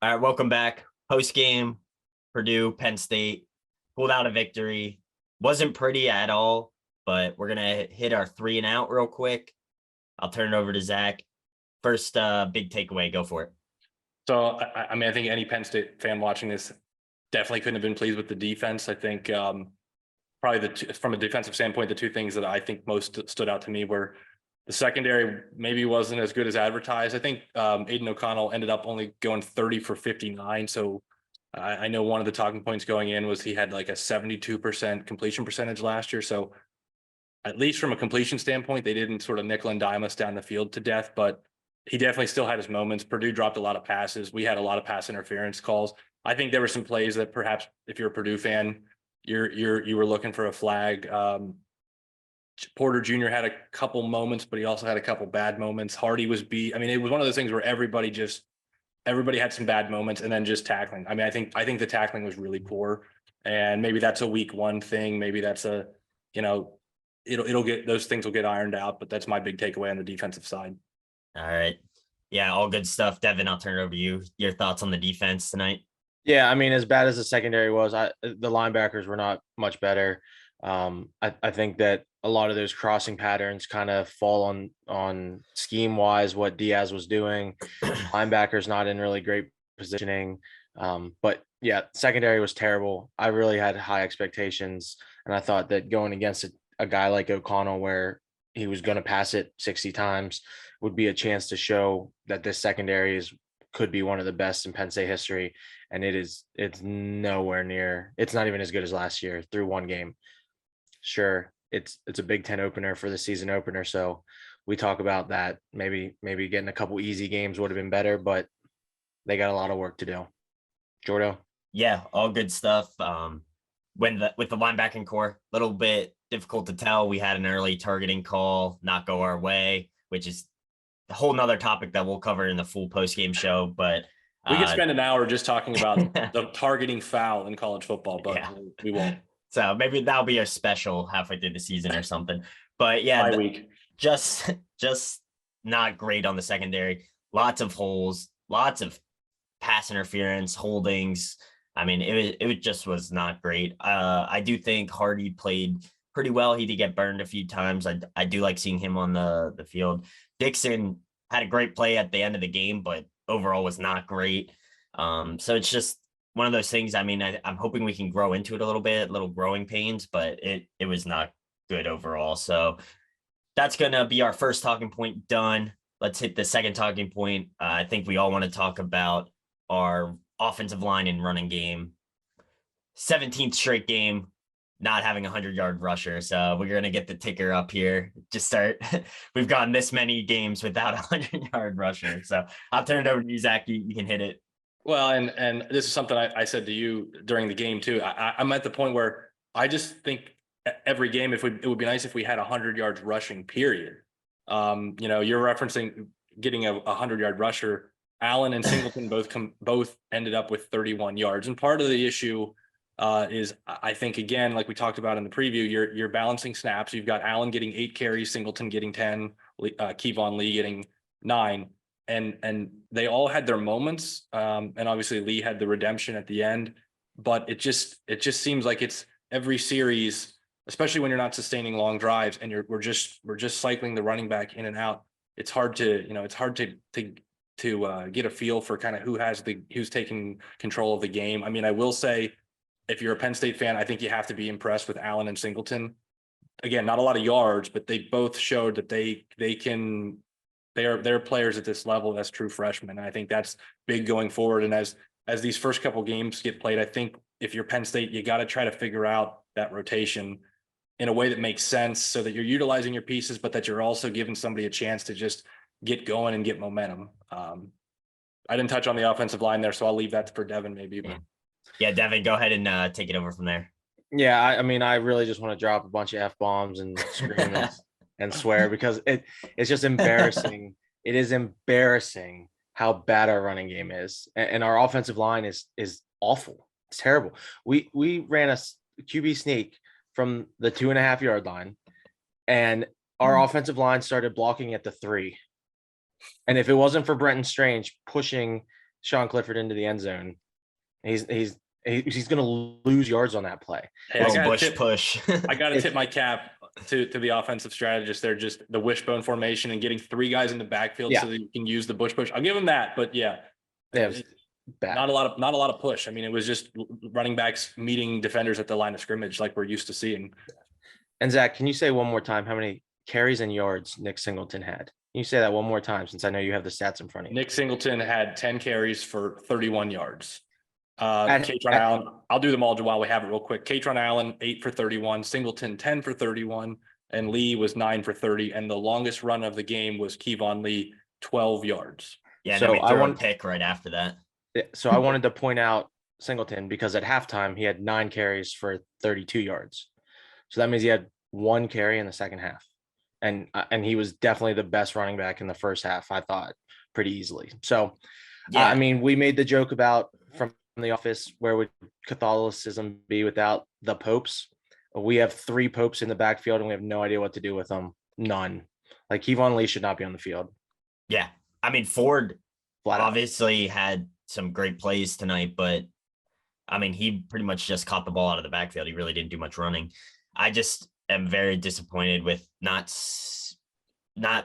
All right, welcome back. Post game, Purdue, Penn State pulled out a victory. Wasn't pretty at all, but we're gonna hit our 3 and out real quick. I'll turn it over to Zach. First, big takeaway. Go for it. So, I think any Penn State fan watching this definitely couldn't have been pleased with the defense. I think probably from a defensive standpoint, the two things that I think most stood out to me were the secondary maybe wasn't as good as advertised. I think Aiden O'Connell ended up only going 30 for 59. So I know one of the talking points going in was he had like a 72% completion percentage last year. So at least from a completion standpoint, they didn't sort of nickel and dime us down the field to death, but he definitely still had his moments. Purdue dropped a lot of passes. We had a lot of pass interference calls. I think there were some plays that perhaps if you're a Purdue fan, you were looking for a flag. Porter Jr. had a couple moments, but he also had a couple bad moments. Hardy was beat. I mean, it was one of those things where everybody had some bad moments, and then just tackling. I mean, I think the tackling was really poor, and maybe that's a week one thing. Maybe that's a, you know, it'll get, those things will get ironed out. But that's my big takeaway on the defensive side. All right. Yeah, all good stuff. Devin, I'll turn it over to you. Your thoughts on the defense tonight? Yeah, I mean, as bad as the secondary was, the linebackers were not much better. I think that a lot of those crossing patterns kind of fall on scheme wise what Diaz was doing. Linebackers not in really great positioning. But yeah, secondary was terrible. I really had high expectations, and I thought that going against a guy like O'Connell, where he was going to pass it 60 times, would be a chance to show that this secondary could be one of the best in Penn State history. And it's nowhere near, it's not even as good as last year through one game. Sure, it's a Big Ten opener for the season opener. So we talk about that. Maybe getting a couple easy games would have been better, but they got a lot of work to do. Jordo. Yeah, all good stuff. With the linebacking core, a little bit difficult to tell. We had an early targeting call not go our way, which is a whole nother topic that we'll cover in the full post game show. But we could spend an hour just talking about the targeting foul in college football, but yeah, we won't. So maybe that'll be a special halfway through the season or something. But yeah, week. just not great on the secondary. Lots of holes, lots of pass interference, holdings. I mean, it just was not great. I do think Hardy played pretty well. He did get burned a few times. I do like seeing him on the field. Dixon had a great play at the end of the game, but overall was not great. So it's just one of those things. I mean, I'm hoping we can grow into it a little growing pains, but it was not good overall. So that's going to be our first talking point done. Let's hit the second talking point. I think we all want to talk about our offensive line and running game. 17th straight game not having a 100-yard rusher. So we're going to get the ticker up here. Just start. We've gotten this many games without a 100-yard rusher. So I'll turn it over to you, Zach. You can hit it. Well, and this is something I said to you during the game too. I'm at the point where I just think every game, it would be nice if we had 100 yards rushing, period. You're referencing getting a 100-yard rusher. Allen and Singleton both ended up with 31 yards. And part of the issue is, I think, again, like we talked about in the preview, you're balancing snaps. You've got Allen getting 8 carries, Singleton getting 10, Kevon Lee getting 9. And they all had their moments. And obviously Lee had the redemption at the end, but it just seems like it's every series, especially when you're not sustaining long drives and we're just cycling the running back in and out. It's hard to get a feel for kind of who's taking control of the game. I mean, I will say, if you're a Penn State fan, I think you have to be impressed with Allen and Singleton. Again, not a lot of yards, but they both showed that they're players at this level as true freshmen. And I think that's big going forward. And as these first couple games get played, I think if you're Penn State, you got to try to figure out that rotation in a way that makes sense so that you're utilizing your pieces, but that you're also giving somebody a chance to just get going and get momentum. I didn't touch on the offensive line there, so I'll leave that for Devin maybe. But yeah, Devin, go ahead and take it over from there. Yeah, I mean, I really just want to drop a bunch of F-bombs and scream and swear, because it's just embarrassing. It is embarrassing how bad our running game is. And our offensive line is awful. It's terrible. We ran a QB sneak from the 2.5-yard line, and our offensive line started blocking at the 3. And if it wasn't for Brenton Strange pushing Sean Clifford into the end zone. He's going to lose yards on that play. Hey, Little bush push. I got to tip my cap to the offensive strategist. They're just the wishbone formation and getting 3 guys in the backfield so that you can use the bush push. I'll give them that, but yeah, it was bad. Not a lot of push. I mean, it was just running backs meeting defenders at the line of scrimmage like we're used to seeing. And Zach, can you say one more time how many carries and yards Nick Singleton had? Can you say that one more time since I know you have the stats in front of you? Nick Singleton had 10 carries for 31 yards. Katron Allen, I'll do them all while we have it real quick. Katron Allen, 8 for 31, Singleton, 10 for 31, and Lee was 9 for 30. And the longest run of the game was Kevon Lee, 12 yards. Yeah, so I want to pick right after that. So I wanted to point out Singleton because at halftime he had 9 carries for 32 yards. So that means he had 1 carry in the second half. And he was definitely the best running back in the first half, I thought, pretty easily. So, yeah. I mean, we made the joke about from the office, where would Catholicism be without the popes? We have 3 popes in the backfield and we have no idea what to do with them. None. Like Kevon Lee should not be on the field. Yeah. I mean, Ford obviously had some great plays tonight, but I mean, he pretty much just caught the ball out of the backfield. He really didn't do much running. I just am very disappointed with not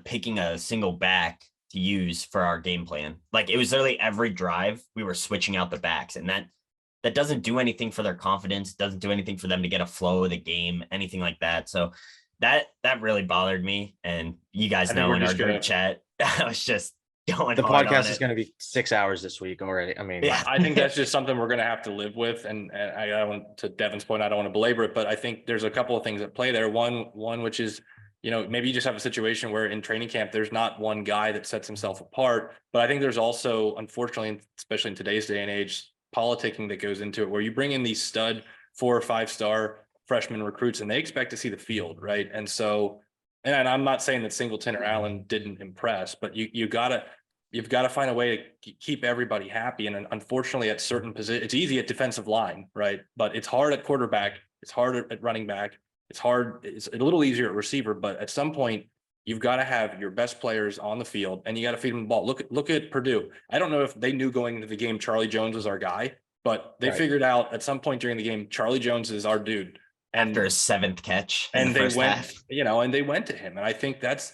picking a single back to use for our game plan. Like it was literally every drive we were switching out the backs, and that doesn't do anything for their confidence, doesn't do anything for them to get a flow of the game, anything like that. So that really bothered me. And you guys know in our group chat, I was just going. The podcast is going to be 6 hours this week already. I mean, yeah. I think that's just something we're going to have to live with. And I don't want to Devin's point, I don't want to belabor it, but I think there's a couple of things at play there. One, which is, you know, maybe you just have a situation where in training camp, there's not one guy that sets himself apart. But I think there's also, unfortunately, especially in today's day and age, politicking that goes into it, where you bring in these stud 4 or 5 star freshman recruits and they expect to see the field, right? And so, and I'm not saying that Singleton or Allen didn't impress, but you've got to find a way to keep everybody happy. And unfortunately, at certain positions, it's easy at defensive line, right? But it's hard at quarterback. It's hard at running back. It's a little easier at receiver, but at some point you've got to have your best players on the field and you got to feed them the ball. Look at Purdue. I don't know if they knew going into the game, Charlie Jones was our guy, but they figured out at some point during the game, Charlie Jones is our dude. And after his 7th catch, and they went, and they went to him. And I think that's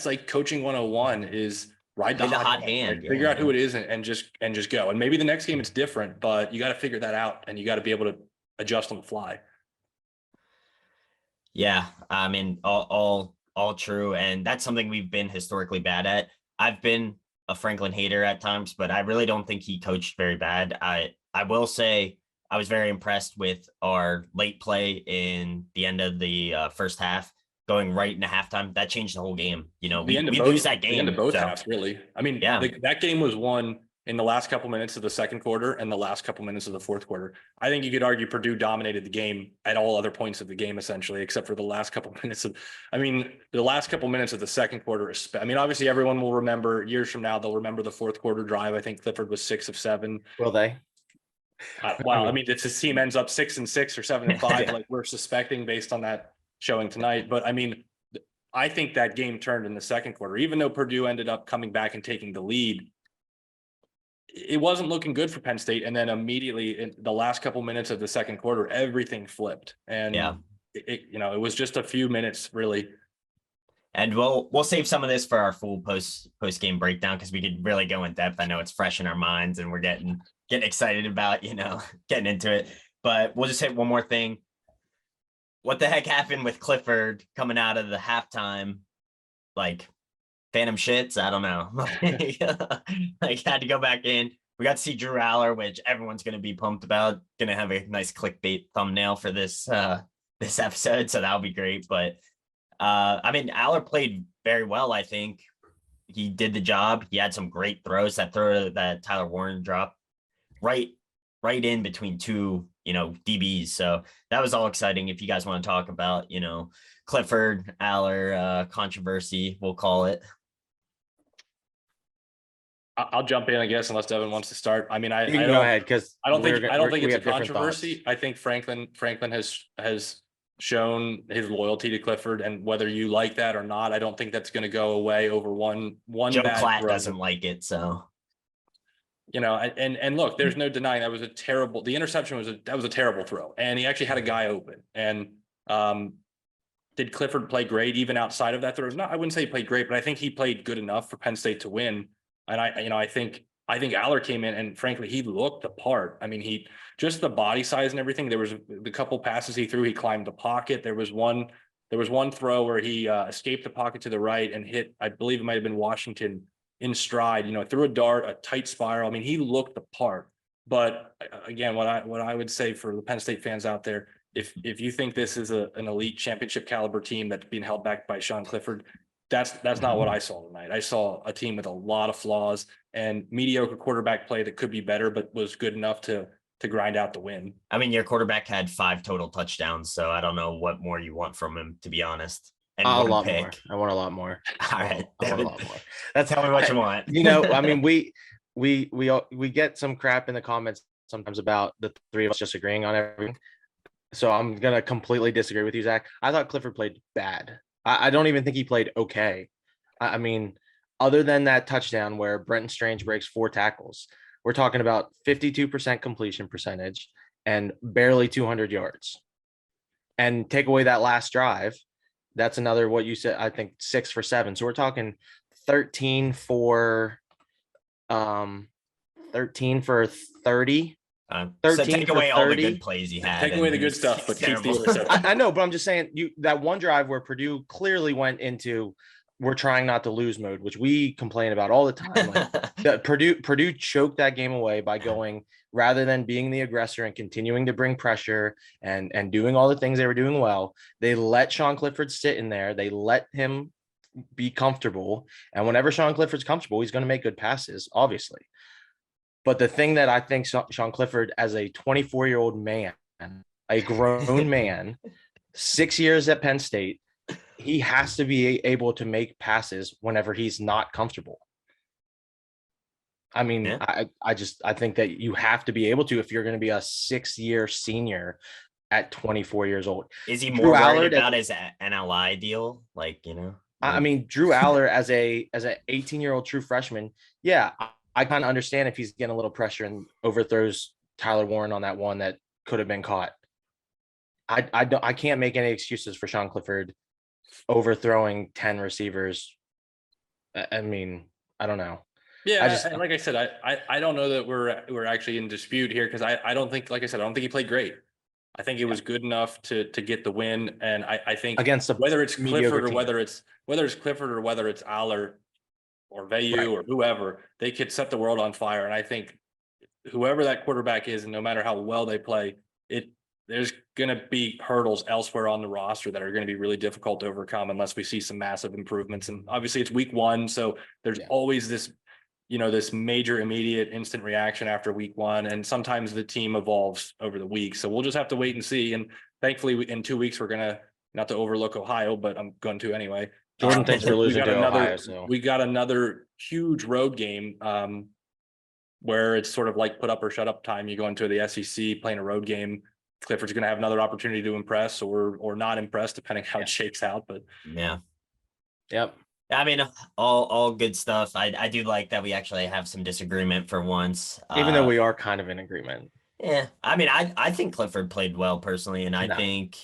like coaching 101 is ride the hot hand, figure out who it is and just go. And maybe the next game it's different, but you got to figure that out and you got to be able to adjust on the fly. Yeah, I mean, all true, and that's something we've been historically bad at. I've been a Franklin hater at times, but I really don't think he coached very bad. I will say I was very impressed with our late play in the end of the first half, going right into halftime. That changed the whole game. You know, we lose that game. The end of both halves, really. I mean, that game was won in the last couple minutes of the second quarter and the last couple minutes of the fourth quarter. I think you could argue Purdue dominated the game at all other points of the game, essentially, except for the last couple minutes of, the last couple minutes of the second quarter. I mean, obviously everyone will remember years from now, they'll remember the fourth quarter drive. I think Clifford was 6 of 7. Will they? Wow. I mean, it's his team ends up 6-6 or 7-5, like we're suspecting based on that showing tonight. But I mean, I think that game turned in the second quarter, even though Purdue ended up coming back and taking the lead. It wasn't looking good for Penn State. And then immediately in the last couple minutes of the second quarter, everything flipped. And it was just a few minutes really. And we'll save some of this for our full post game breakdown, because we could really go in depth. I know it's fresh in our minds and we're getting excited about, getting into it. But we'll just hit one more thing. What the heck happened with Clifford coming out of the halftime? Like, phantom shits, I don't know. Like had to go back in. We got to see Drew Aller, which everyone's going to be pumped about. Going to have a nice clickbait thumbnail for this episode, so that'll be great. But Aller played very well. I think he did the job. He had some great throws. That throw that Tyler Warren dropped right in between two DBs. So that was all exciting. If you guys want to talk about Clifford Aller controversy, we'll call it. I'll jump in, I guess, unless Devin wants to start. I mean, I go ahead, because I don't think it's a controversy. I think Franklin has shown his loyalty to Clifford, and whether you like that or not, I don't think that's going to go away over one. Joe Klatt doesn't like it, so And look, there's no denying the interception was a terrible throw, and he actually had a guy open. And did Clifford play great even outside of that throw? I wouldn't say he played great, but I think he played good enough for Penn State to win. And I think Aller came in and frankly, he looked the part. I mean, he just the body size and everything. There was the couple passes he threw, he climbed the pocket. There was one throw where he escaped the pocket to the right and hit, I believe it might have been Washington in stride, threw a dart, a tight spiral. I mean, he looked the part. But again, what I would say for the Penn State fans out there, if you think this is an elite championship caliber team that's being held back by Sean Clifford, that's not what I saw tonight. I saw a team with a lot of flaws and mediocre quarterback play that could be better, but was good enough to grind out the win. I mean, your quarterback had 5 total touchdowns, so I don't know what more you want from him, to be honest. And a lot more. I want a lot more. All right, I want a lot more. Tell me what you want. I mean, we get some crap in the comments sometimes about the three of us just agreeing on everything. So I'm gonna completely disagree with you, Zach. I thought Clifford played bad. I don't even think he played okay. I mean, other than that touchdown where Brenton Strange breaks 4 tackles, we're talking about 52% completion percentage and barely 200 yards. And take away that last drive, that's another, what you said, I think 6 for 7. So we're talking 13 for 30. 13 so take away all the good plays he had. Take away the good stuff, but keep the interception. I know, but I'm just saying that one drive where Purdue clearly went into we're trying not to lose mode, which we complain about all the time. Like, Purdue choked that game away by going, rather than being the aggressor and continuing to bring pressure and doing all the things they were doing well, they let Sean Clifford sit in there. They let him be comfortable. And whenever Sean Clifford's comfortable, he's going to make good passes, obviously. But the thing that I think Sean Clifford, as a 24-year-old man, a grown man, 6 years at Penn State, he has to be able to make passes whenever he's not comfortable. I mean, yeah. I think that you have to be able to if you're going to be a 6-year senior at 24 years old. Is he more worried about his NLI deal? I mean, Drew Aller as an 18-year-old true freshman, yeah, I kind of understand if he's getting a little pressure and overthrows Tyler Warren on that one that could have been caught. I can't make any excuses for Sean Clifford overthrowing 10 receivers. I mean, I don't know. Yeah, like I said, I don't know that we're actually in dispute here because I don't think, like I said, I don't think he played great. I think it was good enough to get the win, and I think against whether it's Clifford or whether it's Clifford or whether it's Aller or Vayu or whoever, they could set the world on fire. And I think whoever that quarterback is, and no matter how well they play, there's going to be hurdles elsewhere on the roster that are going to be really difficult to overcome unless we see some massive improvements. And obviously it's week 1. So there's always this, this major immediate instant reaction after week 1. And sometimes the team evolves over the week. So we'll just have to wait and see. And thankfully in 2 weeks, we're going to, not to overlook Ohio, but I'm going to anyway. Jordan thinks we're losing to Ohio. So we got another huge road game where it's sort of like put up or shut up time. You go into the SEC playing a road game. Clifford's going to have another opportunity to impress or not impress, depending how it shakes out. But yep. I mean, all good stuff. I do like that we actually have some disagreement for once, even though we are kind of in agreement. Yeah, I mean, I think Clifford played well personally, and I think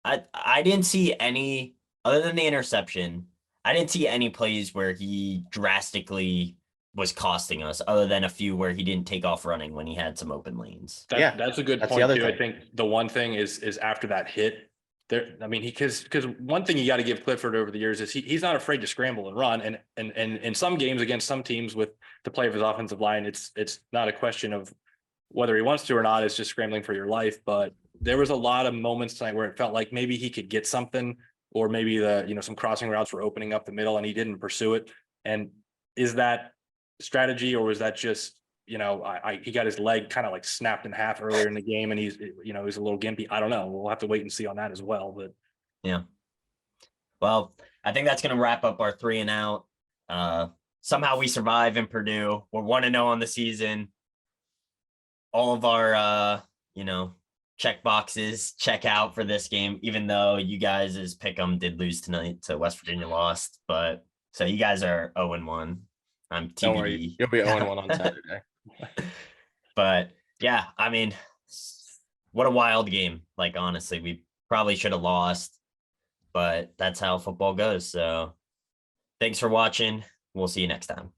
I didn't see any. Other than the interception, I didn't see any plays where he drastically was costing us, other than a few where he didn't take off running when he had some open lanes. That's a good point too. I think the one thing is after that hit there, I mean, because one thing you got to give Clifford over the years is he's not afraid to scramble and run. And in some games against some teams with the play of his offensive line, it's not a question of whether he wants to or not. It's just scrambling for your life. But there was a lot of moments tonight where it felt like maybe he could get something, or maybe some crossing routes were opening up the middle and he didn't pursue it. And is that strategy, or was that just, he got his leg kind of like snapped in half earlier in the game and he's a little gimpy. I don't know. We'll have to wait and see on that as well. But yeah. Well, I think that's going to wrap up our 3 and out. Somehow we survive in Purdue. We're 1-0 on the season. All of our, check boxes check out for this game, even though you guys as Pick'em did lose tonight, so West Virginia lost. But so you guys are 0-1. I'm TBD. Don't worry, you'll be 0-1 on Saturday. But yeah, I mean, what a wild game. Like, honestly, we probably should have lost, but that's how football goes. So thanks for watching. We'll see you next time.